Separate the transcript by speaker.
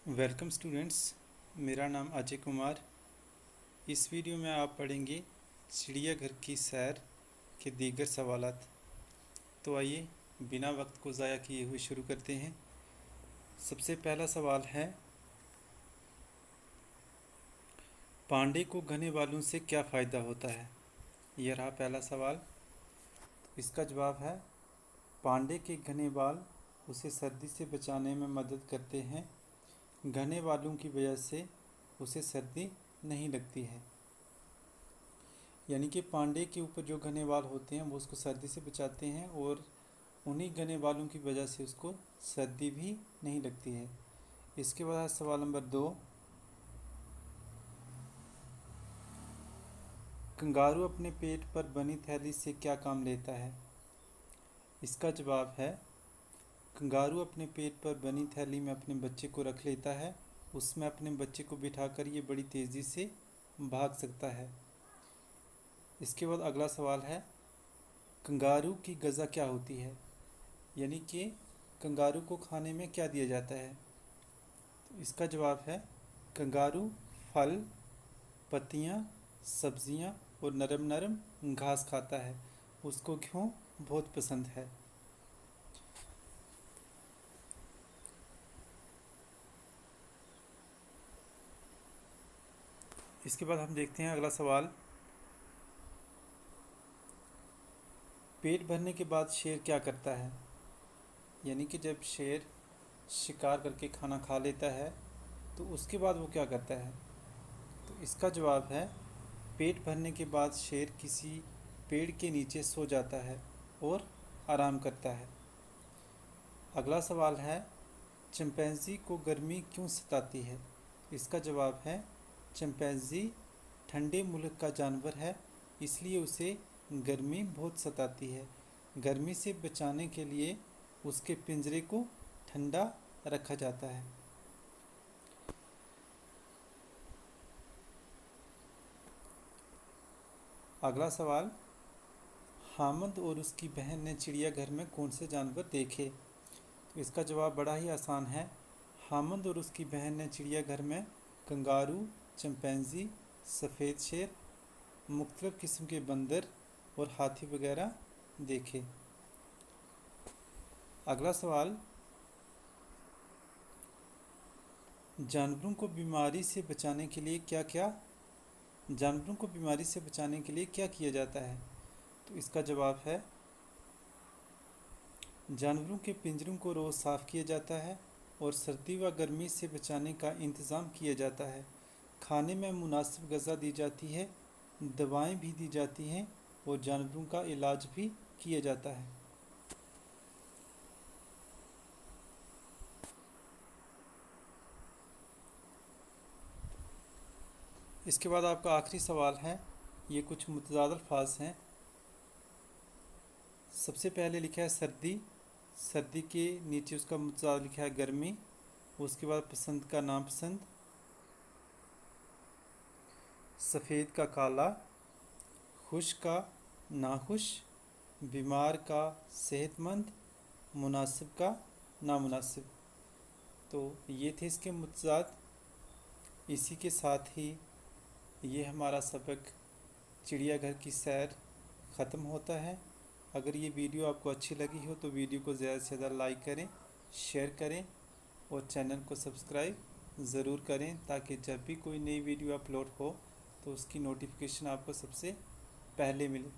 Speaker 1: Welcome students. मेरा नाम अजय कुमार। इस वीडियो में आप पढ़ेंगे चिड़ियाघर की सैर के दीगर सवालात। तो आइए बिना वक्त को ज़ाया किए हुए शुरू करते हैं। सबसे पहला सवाल है, पांडे को घने बालों से क्या फ़ायदा होता है? यह रहा पहला सवाल। इसका जवाब है, पांडे के घने बाल उसे सर्दी से बचाने में मदद करते हैं। घने बालों की वजह से उसे सर्दी नहीं लगती है। यानी कि पांडे के ऊपर जो घने बाल होते हैं वो उसको सर्दी से बचाते हैं और उन्हीं घने बालों की वजह से उसको सर्दी भी नहीं लगती है। इसके बाद सवाल नंबर 2, कंगारू अपने पेट पर बनी थैली से क्या काम लेता है? इसका जवाब है, कंगारू अपने पेट पर बनी थैली में अपने बच्चे को रख लेता है। उसमें अपने बच्चे को बिठाकर ये बड़ी तेज़ी से भाग सकता है। इसके बाद अगला सवाल है, कंगारू की ग़िज़ा क्या होती है? यानी कि कंगारू को खाने में क्या दिया जाता है? तो इसका जवाब है, कंगारू फल, पत्तियाँ, सब्जियाँ और नरम नरम घास खाता है। उसको गेहूँ बहुत पसंद है। इसके बाद हम देखते हैं अगला सवाल, पेट भरने के बाद शेर क्या करता है? यानी कि जब शेर शिकार करके खाना खा लेता है तो उसके बाद वो क्या करता है? तो इसका जवाब है, पेट भरने के बाद शेर किसी पेड़ के नीचे सो जाता है और आराम करता है। अगला सवाल है, चिंपैंजी को गर्मी क्यों सताती है? इसका जवाब है, चिंपैंजी ठंडे मुल्क का जानवर है, इसलिए उसे गर्मी बहुत सताती है। गर्मी से बचाने के लिए उसके पिंजरे को ठंडा रखा जाता है। अगला सवाल, हामिद और उसकी बहन ने चिड़ियाघर में कौन से जानवर देखे? तो इसका जवाब बड़ा ही आसान है। हामिद और उसकी बहन ने चिड़ियाघर में कंगारू, चिंपैंजी, सफ़ेद शेर, मुख्तलिफ़ किस्म के बंदर और हाथी वगैरह देखे। अगला सवाल, जानवरों को बीमारी से बचाने के लिए क्या किया जाता है? तो इसका जवाब है, जानवरों के पिंजरों को रोज़ साफ़ किया जाता है और सर्दी व गर्मी से बचाने का इंतज़ाम किया जाता है। खाने में मुनासिब ग़िज़ा दी जाती है, दवाएं भी दी जाती हैं और जानवरों का इलाज भी किया जाता है। इसके बाद आपका आखिरी सवाल है, ये कुछ मुतज़ाद अल्फाज हैं। सबसे पहले लिखा है सर्दी, सर्दी के नीचे उसका मुतज़ाद लिखा है गर्मी। उसके बाद पसंद का नापसंद, सफ़ेद का काला, खुश का नाखुश, बीमार का सेहतमंद, मुनासिब का नामुनासिब। तो ये थे इसके मुतज़ाद। इसी के साथ ही ये हमारा सबक चिड़ियाघर की सैर ख़त्म होता है। अगर ये वीडियो आपको अच्छी लगी हो तो वीडियो को ज़्यादा से ज़्यादा लाइक करें, शेयर करें और चैनल को सब्सक्राइब ज़रूर करें, ताकि जब भी कोई नई वीडियो अपलोड हो तो उसकी नोटिफिकेशन आपको सबसे पहले मिले।